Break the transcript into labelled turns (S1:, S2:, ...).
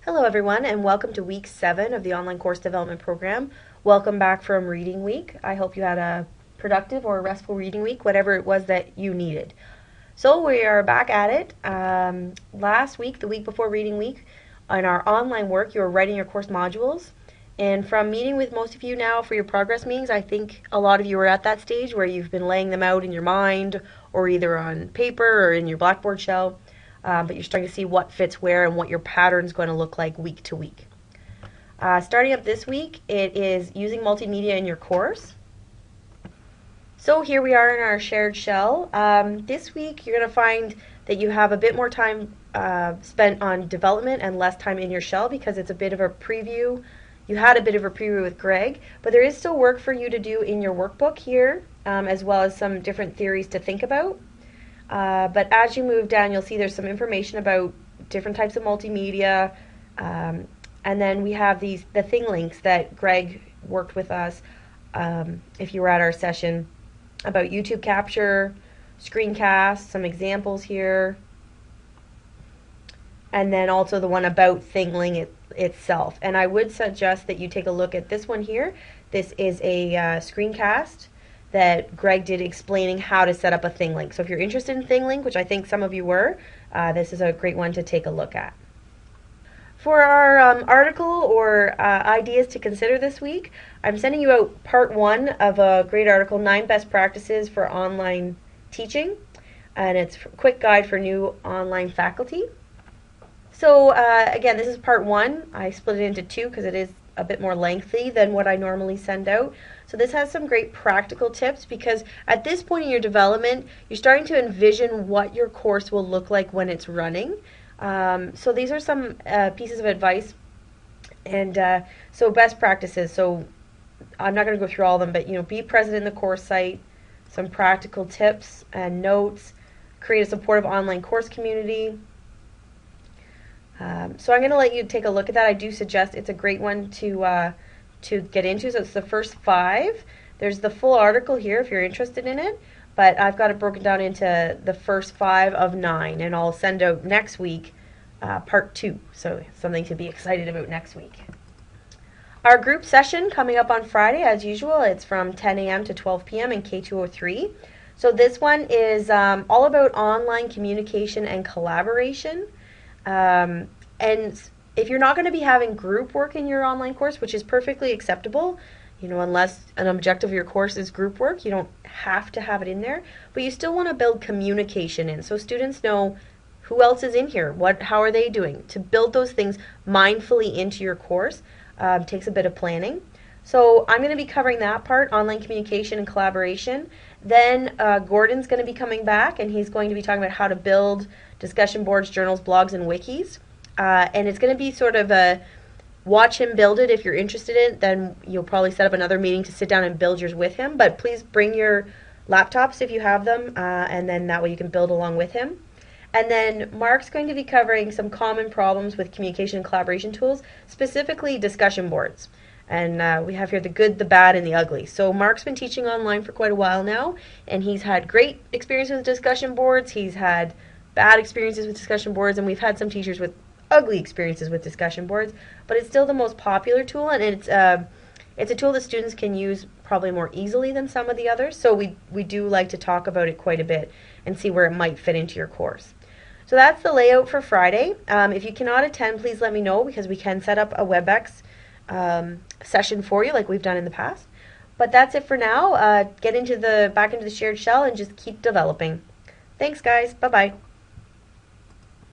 S1: Hello everyone and welcome to week 7 of the online course development program. Welcome back from reading week. I hope you had a productive or restful reading week, whatever it was that you needed. So we are back at it. Last week, the week before reading week, on our online work, you were writing your course modules. And from meeting with most of you now for your progress meetings, I think a lot of you are at that stage where you've been laying them out in your mind or either on paper or in your Blackboard shell. But you're starting to see what fits where and what your pattern is going to look like week to week. Starting up this week, it is using multimedia in your course. So here we are in our shared shell. This week you're going to find that you have a bit more time spent on development and less time in your shell because it's a bit of a preview. You had a bit of a preview with Greg, but there is still work for you to do in your workbook here, as well as some different theories to think about. But as you move down, you'll see there's some information about different types of multimedia, and then we have the thing links that Greg worked with us, if you were at our session, about YouTube capture, screencasts, some examples here, and then also the one about Thingling itself. And I would suggest that you take a look at this one here. This is a screencast that Greg did explaining how to set up a ThingLink. So if you're interested in ThingLink, which I think some of you were, this is a great one to take a look at. For our article or ideas to consider this week, I'm sending you out part 1 of a great article, 9 Best Practices for Online Teaching, and it's a quick guide for new online faculty. So again, this is part 1. I split it into 2 because it is a bit more lengthy than what I normally send out. So this has some great practical tips because at this point in your development, you're starting to envision what your course will look like when it's running. So these are some pieces of advice, and so best practices. So I'm not going to go through all of them, but be present in the course site, some practical tips and notes, create a supportive online course community. So I'm going to let you take a look at that. I do suggest it's a great one to get into. So it's the first 5. There's the full article here if you're interested in it, but I've got it broken down into the first 5 of 9, and I'll send out next week part 2. So something to be excited about next week. Our group session coming up on Friday, as usual, it's from 10 a.m. to 12 p.m. in K203. So this one is all about online communication and collaboration. And if you're not going to be having group work in your online course, which is perfectly acceptable, unless an objective of your course is group work, you don't have to have it in there, but you still want to build communication in so students know who else is in here, how are they doing. To build those things mindfully into your course takes a bit of planning. So I'm going to be covering that part, online communication and collaboration. Then Gordon's going to be coming back, and he's going to be talking about how to build discussion boards, journals, blogs, and wikis. And it's going to be sort of a watch him build it. If you're interested in it, then you'll probably set up another meeting to sit down and build yours with him. But please bring your laptops if you have them, and then that way you can build along with him. And then Mark's going to be covering some common problems with communication and collaboration tools, specifically discussion boards. And we have here the good, the bad, and the ugly. So Mark's been teaching online for quite a while now, and he's had great experiences with discussion boards. He's had bad experiences with discussion boards, and we've had some teachers with ugly experiences with discussion boards. But it's still the most popular tool, and it's a tool that students can use probably more easily than some of the others. So we do like to talk about it quite a bit and see where it might fit into your course. So that's the layout for Friday. If you cannot attend, please let me know because we can set up a WebEx session for you like we've done in the past. But that's it for now. Get back into the shared shell and just keep developing. Thanks guys. Bye-bye.